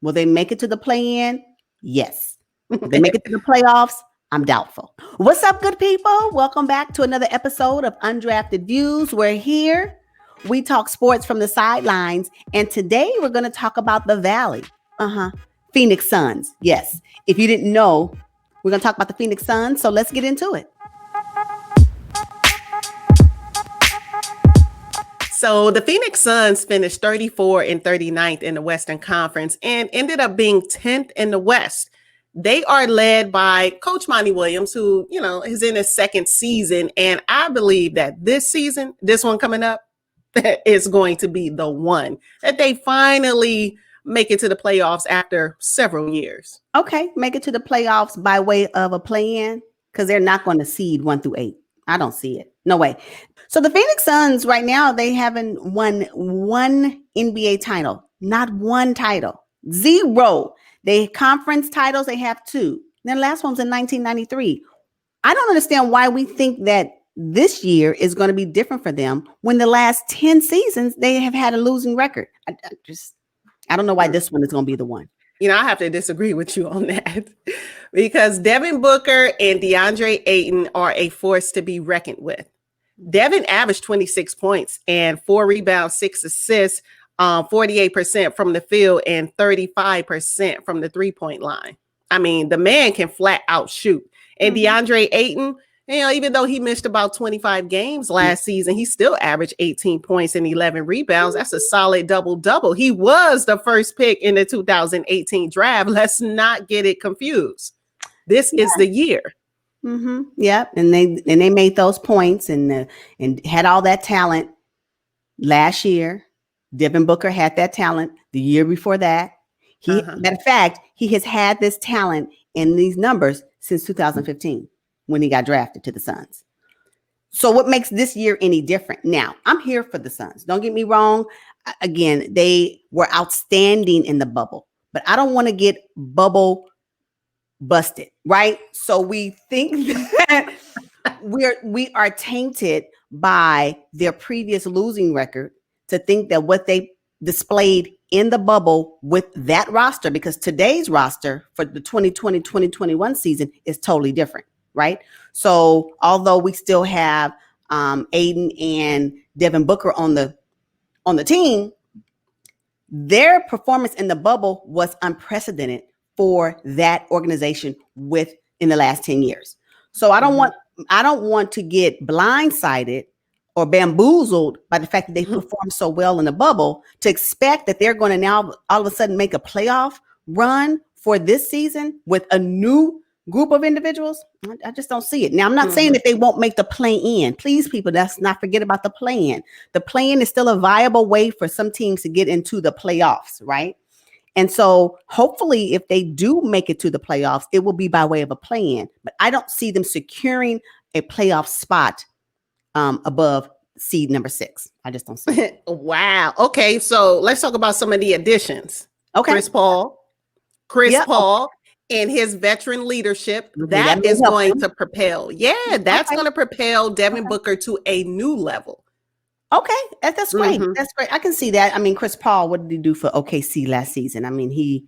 Will they make it to the play-in? Yes. Will they make it to the playoffs? I'm doubtful. What's up, good people? Welcome back to another episode of Undrafted Views. We're here. We talk sports from the sidelines. And today we're going to talk about the Valley. Phoenix Suns. Yes. If you didn't know, we're going to talk about the Phoenix Suns. So let's get into it. So the Phoenix Suns finished 34 and 39th in the Western Conference and ended up being 10th in the West. They are led by Coach Monty Williams, who, is in his second season. And I believe that this season, this one coming up, is going to be the one that they finally make it to the playoffs after several years. Okay, make it to the playoffs by way of a play-in, because they're not going to seed 1 through 8. I don't see it. No way. So the Phoenix Suns right now, they haven't won one NBA title, not one title, 0. They conference titles, they have 2. Then the last one was in 1993. I don't understand why we think that this year is going to be different for them when the last 10 seasons they have had a losing record. I don't know why this one is going to be the one. I have to disagree with you on that because Devin Booker and Deandre Ayton are a force to be reckoned with. Devin averaged 26 points and 4 rebounds, 6 assists, 48% from the field and 35% from the 3-point line. I mean, the man can flat out shoot. And Deandre Ayton, even though he missed about 25 games last season, he still averaged 18 points and 11 rebounds. That's a solid double-double. He was the first pick in the 2018 draft. Let's not get it confused. This is the year. Yep. And they made those points and had all that talent last year. Devin Booker had that talent the year before that. Matter of fact, he has had this talent in these numbers since 2015 when he got drafted to the Suns. So what makes this year any different? Now, I'm here for the Suns. Don't get me wrong. Again, they were outstanding in the bubble, but I don't want to get bubble busted, right? So we think that we are tainted by their previous losing record to think that what they displayed in the bubble with that roster, because today's roster for the 2020-2021 season is totally different, right? So although we still have Ayton and Devin Booker on the team, their performance in the bubble was unprecedented for that organization in the last 10 years. So I don't want to get blindsided or bamboozled by the fact that they performed so well in the bubble to expect that they're going to now all of a sudden make a playoff run for this season with a new group of individuals. I just don't see it. Now, I'm not saying that they won't make the play-in. Please, people, let's not forget about the play-in. The play-in is still a viable way for some teams to get into the playoffs, right? And so hopefully if they do make it to the playoffs, it will be by way of a play-in. But I don't see them securing a playoff spot above seed number 6. I just don't see it. Wow. Okay, so let's talk about some of the additions. Okay. Chris Paul and his veteran leadership, that is going to propel. Yeah, that's going to propel Devin Booker to a new level. Okay, that's great. That's great. I can see that. I mean, Chris Paul, what did he do for OKC last season? I mean, he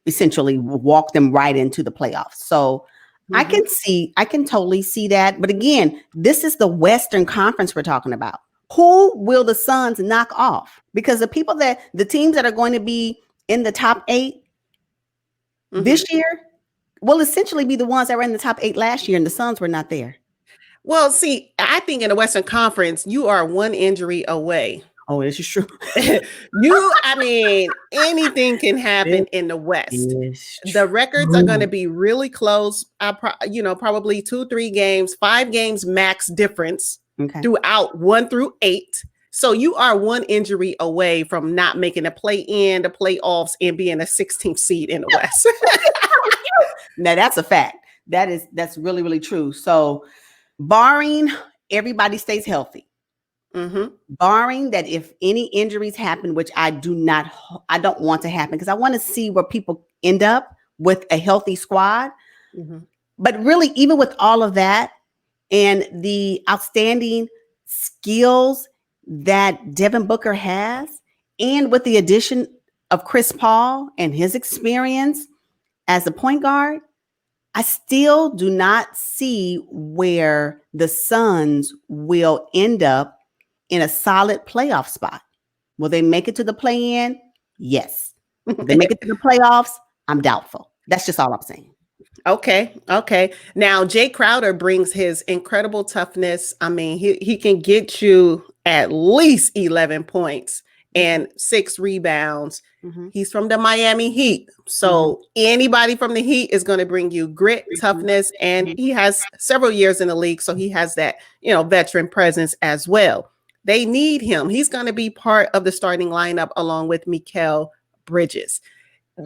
essentially walked them right into the playoffs. So I can totally see that. But again, this is the Western Conference we're talking about. Who will the Suns knock off? Because the teams that are going to be in the top 8 this year will essentially be the ones that were in the top 8 last year, and the Suns were not there. Well, see, I think in the Western Conference, you are one injury away. Oh, this is true. Anything can happen in the West. The records are going to be really close. Probably 2-3 games, 5 games max difference throughout 1 through 8. So you are one injury away from not making a play-in, the playoffs, and being a 16th seed in the West. Now that's a fact. That's really, really true. So barring everybody stays healthy, barring that if any injuries happen, which I don't want to happen because I want to see where people end up with a healthy squad. But really, even with all of that and the outstanding skills that Devin Booker has, and with the addition of Chris Paul and his experience as a point guard, I still do not see where the Suns will end up in a solid playoff spot. Will they make it to the play-in? Yes. Will they make it to the playoffs? I'm doubtful. That's just all I'm saying. Okay. Now, Jay Crowder brings his incredible toughness. I mean, he can get you at least 11 points and 6 rebounds. Mm-hmm. He's from the Miami Heat. So anybody from the Heat is going to bring you grit, toughness, and he has several years in the league. So he has that, veteran presence as well. They need him. He's going to be part of the starting lineup along with Mikal Bridges.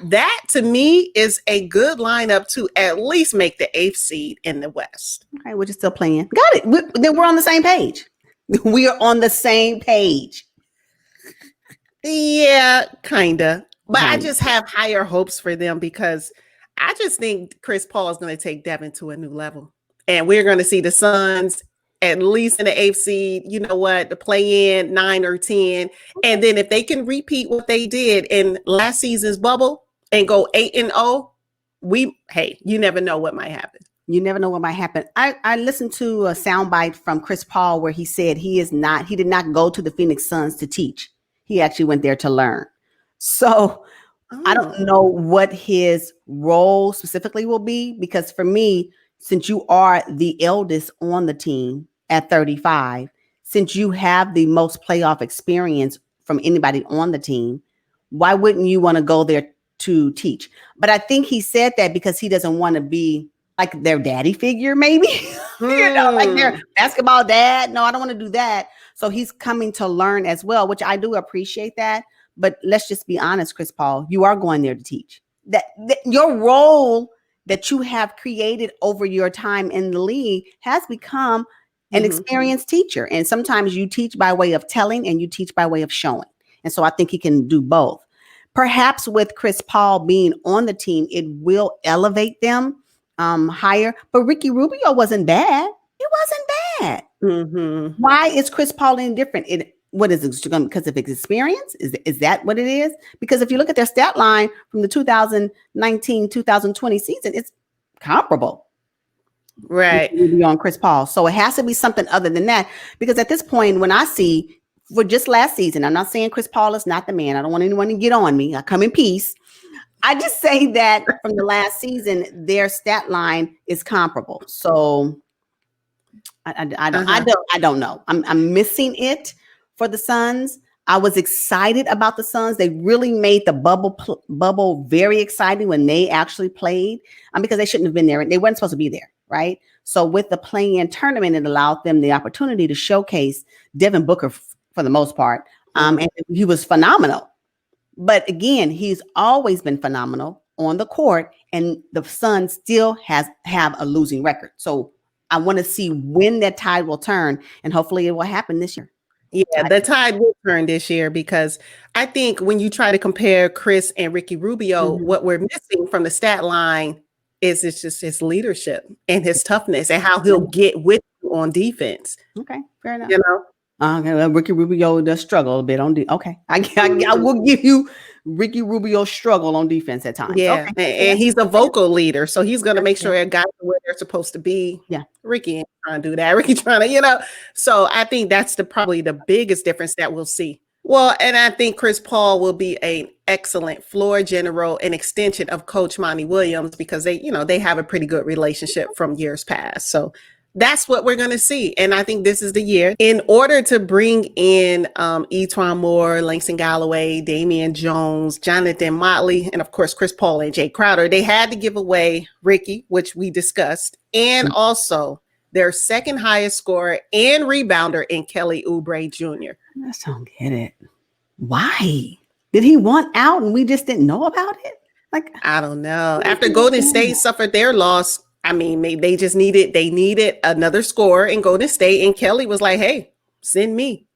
That to me is a good lineup to at least make the 8th seed in the West. Okay, we're just still playing. Got it. Then we're on the same page. We are on the same page. Yeah, kinda. But I just have higher hopes for them because I just think Chris Paul is going to take Devin to a new level. And we're going to see the Suns at least in the 8th seed, the play-in 9 or 10. And then if they can repeat what they did in last season's bubble and go 8-0, you never know what might happen. You never know what might happen. I listened to a soundbite from Chris Paul where he said he did not go to the Phoenix Suns to teach. He actually went there to learn. So I don't know what his role specifically will be, because for me, since you are the eldest on the team at 35, since you have the most playoff experience from anybody on the team, why wouldn't you want to go there to teach? But I think he said that because he doesn't want to be like their daddy figure, maybe, like their basketball dad. No, I don't want to do that. So he's coming to learn as well, which I do appreciate that. But let's just be honest, Chris Paul, you are going there to teach. That your role that you have created over your time in the league has become an experienced teacher. And sometimes you teach by way of telling and you teach by way of showing. And so I think he can do both. Perhaps with Chris Paul being on the team, it will elevate them higher. But Ricky Rubio wasn't bad. He wasn't bad. Mm-hmm. Why is Chris Paul any different? What is it? Because of his experience? Is that what it is? Because if you look at their stat line from the 2019-2020 season, it's comparable. Right. On Chris Paul. So it has to be something other than that. Because at this point, when I see for just last season, I'm not saying Chris Paul is not the man. I don't want anyone to get on me. I come in peace. I just say that from the last season, their stat line is comparable. So I don't know. I'm missing it for the Suns. I was excited about the Suns. They really made the bubble very exciting when they actually played, because they shouldn't have been there. They weren't supposed to be there, right? So with the play-in tournament, it allowed them the opportunity to showcase Devin Booker for the most part, and he was phenomenal. But again, he's always been phenomenal on the court, and the Suns still have a losing record. So I want to see when that tide will turn, and hopefully it will happen this year. Yeah, the tide will turn this year, because I think when you try to compare Chris and Ricky Rubio, what we're missing from the stat line is it's just his leadership and his toughness and how he'll get with you on defense. Okay, fair enough. Ricky Rubio does struggle a bit on defense. Okay, I will give you Ricky Rubio struggle on defense at times. Yeah, okay. And he's a vocal leader, so he's going to make sure that guys are where they're supposed to be. Yeah, Ricky ain't trying to do that. Ricky trying to, So I think that's probably the biggest difference that we'll see. Well, and I think Chris Paul will be an excellent floor general, an extension of Coach Monty Williams, because they have a pretty good relationship from years past. So that's what we're going to see. And I think this is the year. In order to bring in E'Twaun Moore, Langston Galloway, Damian Jones, Jonathan Motley, and of course, Chris Paul and Jay Crowder, they had to give away Ricky, which we discussed, and also their second highest scorer and rebounder in Kelly Oubre Jr. I just don't get it. Why? Did he want out and we just didn't know about it? I don't know. After Golden State suffered their loss, maybe they just needed another scorer in Golden State, and Kelly was like, "Hey, send me."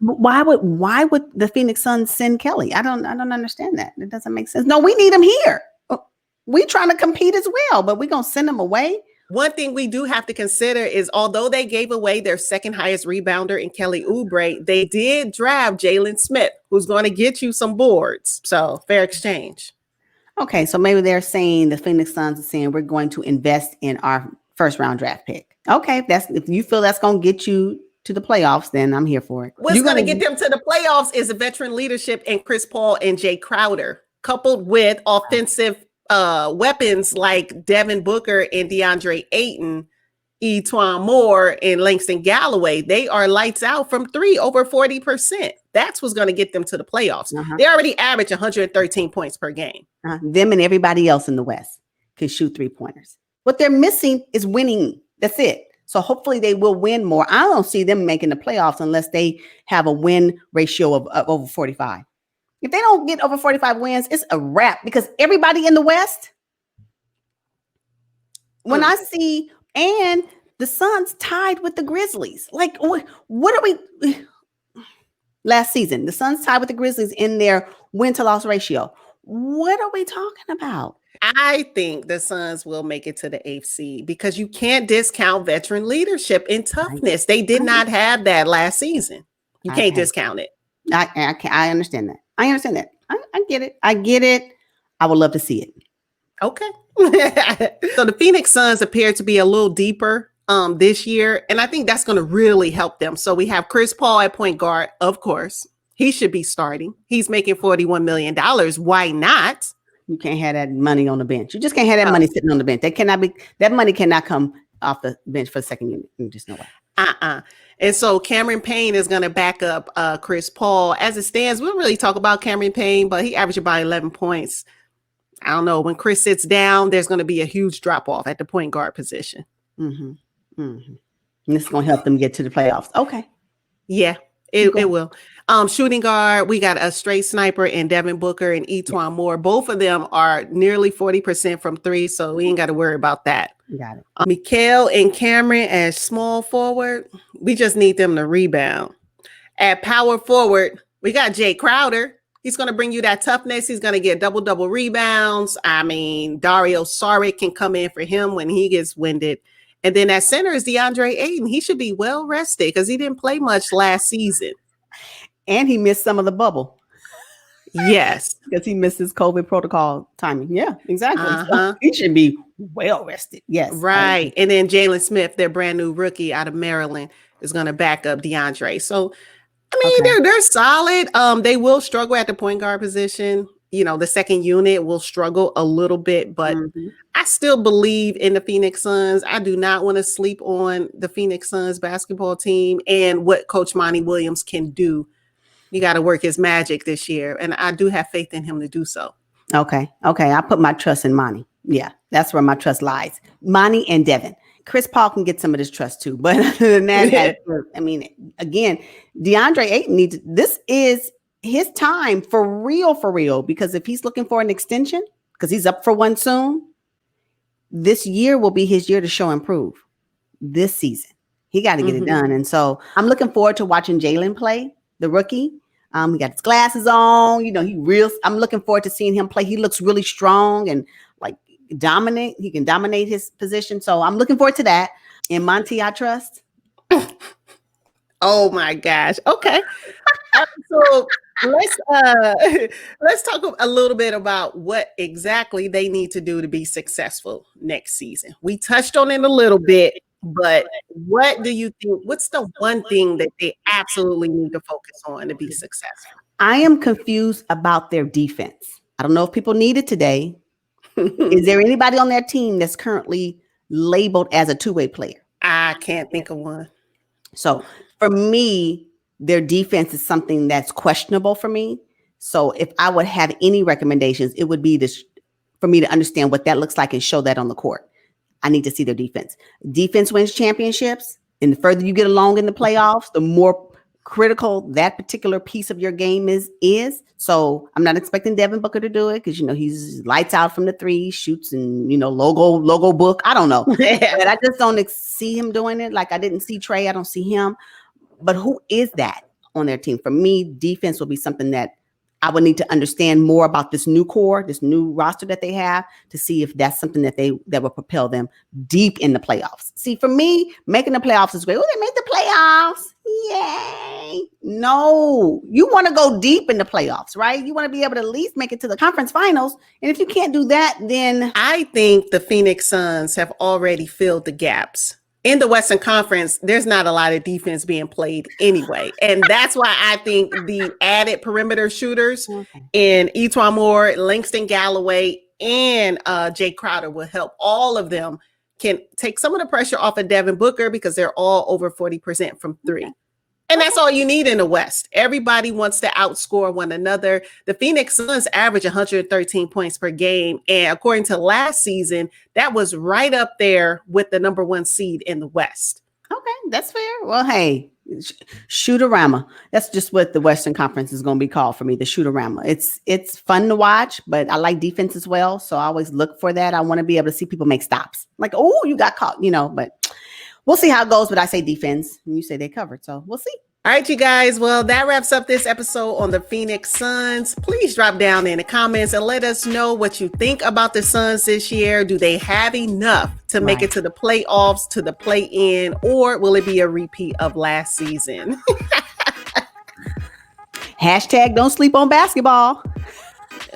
Why would the Phoenix Suns send Kelly? I don't understand that. It doesn't make sense. No, we need him here. We trying to compete as well, but we're gonna send him away. One thing we do have to consider is although they gave away their second highest rebounder in Kelly Oubre, they did draft Jaylen Smith, who's going to get you some boards. So fair exchange. Okay, so maybe they're saying the Phoenix Suns are saying we're going to invest in our first round draft pick. Okay, if you feel that's going to get you to the playoffs, then I'm here for it. What's going to get them to the playoffs is a veteran leadership in Chris Paul and Jay Crowder, coupled with offensive weapons like Devin Booker and DeAndre Ayton, Etuan Moore, and Langston Galloway. They are lights out from three, over 40%. That's what's going to get them to the playoffs. They already average 113 points per game. Them and everybody else in the West can shoot 3-pointers. What they're missing is winning. That's it. So hopefully they will win more. I don't see them making the playoffs unless they have a win ratio of over 45. If they don't get over 45 wins, it's a wrap because everybody in the West, when I see, and the Suns tied with the Grizzlies. Like, what are we? Last season, the Suns tied with the Grizzlies in their win-to-loss ratio. What are we talking about? I think the Suns will make it to the 8th seed because you can't discount veteran leadership and toughness. They did not have that last season. You can't discount it. I understand that. I understand that. I get it. I get it. I would love to see it. Okay. So the Phoenix Suns appear to be a little deeper this year, and I think that's going to really help them. So we have Chris Paul at point guard, of course. He should be starting. He's making $41 million. Why not? You can't have that money on the bench. You just can't have that money sitting on the bench. That money cannot come off the bench for the second unit. Just no way. And so Cameron Payne is going to back up Chris Paul. As it stands, we don't really talk about Cameron Payne, but he averaged about 11 points. I don't know. When Chris sits down, there's going to be a huge drop off at the point guard position. And this is going to help them get to the playoffs. Okay. Yeah, it will. Shooting guard, we got a straight sniper in Devin Booker and Etuan Moore. Both of them are nearly 40% from three, so we ain't got to worry about that. Got it. Mikal and Cameron as small forward, we just need them to rebound. At power forward, we got Jay Crowder. He's going to bring you that toughness. He's going to get double rebounds. I mean, Dario Saric can come in for him when he gets winded. And then at center is DeAndre Ayton. He should be well rested because he didn't play much last season. And he missed some of the bubble. Yes. Because he missed his COVID protocol timing. Yeah, exactly. So he should be well rested. Yes. Right. And then Jaylen Smith, their brand new rookie out of Maryland, is going to back up DeAndre. So, I mean, they're solid. They will struggle at the point guard position. You know, the second unit will struggle a little bit, but I still believe in the Phoenix Suns. I do not want to sleep on the Phoenix Suns basketball team and what Coach Monty Williams can do. You got to work his magic this year, and I do have faith in him to do so. Okay. I put my trust in Monty. Yeah, that's where my trust lies. Monty and Devin. Chris Paul can get some of this trust too, but other than that, I mean, again, DeAndre Ayton this is his time for real, because if he's looking for an extension, because he's up for one soon, this year will be his year to show and prove. This season, he got to get it done. And so I'm looking forward to watching Jaylen play, the rookie. He got his glasses on, you know, I'm looking forward to seeing him play. He looks really strong and like dominant. He can dominate his position. So I'm looking forward to that. In Monty, I trust. Oh my gosh. Okay. So let's talk a little bit about what exactly they need to do to be successful next season. We touched on it a little bit, but what do you think? What's the one thing that they absolutely need to focus on to be successful? I am confused about their defense. I don't know if people need it today. Is there anybody on their team that's currently labeled as a two-way player? I can't think of one. So for me, their defense is something that's questionable for me. So if I would have any recommendations, it would be for me to understand what that looks like and show that on the court. I need to see their defense. Defense wins championships. And the further you get along in the playoffs, the more critical that particular piece of your game is. So I'm not expecting Devin Booker to do it because, you know, he's lights out from the three, shoots and, you know, logo book. I don't know. But I just don't see him doing it. Like I didn't see Trey. I don't see him. But who is that on their team? For me, defense will be something that I would need to understand more about this new core, this new roster that they have, to see if that's something that will propel them deep in the playoffs. See, for me, making the playoffs is great. Oh, they made the playoffs. Yay. No, you want to go deep in the playoffs, right? You want to be able to at least make it to the conference finals. And if you can't do that, then I think the Phoenix Suns have already filled the gaps. In the Western Conference, there's not a lot of defense being played anyway. And that's why I think the added perimeter shooters in Etuan Moore, Langston Galloway, and Jay Crowder will help. All of them can take some of the pressure off of Devin Booker because they're all over 40% from three. And that's all you need in the West. Everybody wants to outscore one another. The Phoenix Suns average 113 points per game. And according to last season, that was right up there with the number 1 seed in the West. Okay, that's fair. Well, hey, shoot-a-rama. That's just what the Western Conference is going to be called for me, the shoot-a-rama. It's fun to watch, but I like defense as well. So I always look for that. I want to be able to see people make stops. Like, oh, you got caught, but we'll see how it goes, but I say defense, and you say they covered, so we'll see. All right, you guys. Well, that wraps up this episode on the Phoenix Suns. Please drop down in the comments and let us know what you think about the Suns this year. Do they have enough to make it to the playoffs, to the play-in, or will it be a repeat of last season? Hashtag don't sleep on basketball.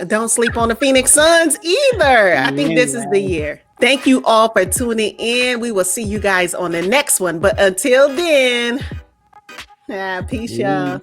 Don't sleep on the Phoenix Suns either. I think this is the year. Thank you all for tuning in. We will see you guys on the next one. But until then, peace, y'all.